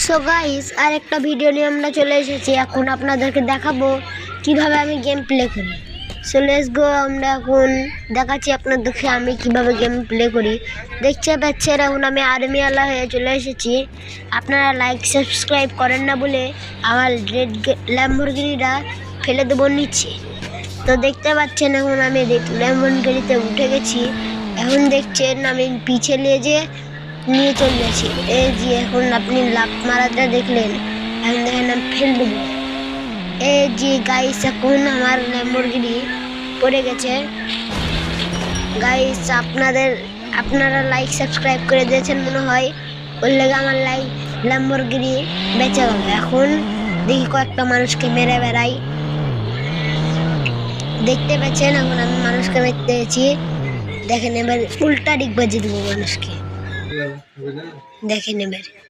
So guys আরেকটা video নিয়ে আমরা চলে এসেছি। এখন আপনাদেরকে দেখাবো কিভাবে আমি গেম প্লে করি। সো লেটস গো, আমরা এখন দেখাচ্ছি আপনাদেরকে আমি কিভাবে গেম প্লে করি। দেখতে পাচ্ছেন এখন আমি আর্মি আলা হয়ে চলে এসেছি। আপনারা লাইক সাবস্ক্রাইব করেন না বলে আমার রেড ল্যাম্বরগিনিটা ফেলে দেবো নিচে। তো দেখতে পাচ্ছেন এখন আমি ল্যাম্বরগিনিতে উঠে গেছি। এখন দেখছেন আমি পিছে নিয়ে চলে যাচ্ছি। এই যে এখন আপনি লাফ মারাটা দেখলেন, এখন দেখেন আমি ফেল দেবো। এই যে গাইস এখন আমার ল্যাম্বরগিনি পড়ে গেছে। গাইস আপনারা লাইক সাবস্ক্রাইব করে দিয়েছেন মনে হয়, ওর লেগে আমার ল্যাম্বরগিনি বেঁচে গেল। এখন দেখি কয়েকটা মানুষকে মেরে বেড়াই। দেখতে পাচ্ছেন এখন আমি মানুষকে মেরতে গেছি। দেখেন এবার উল্টা ডিগবাজি দেবো মানুষকে, দেখেন এবার।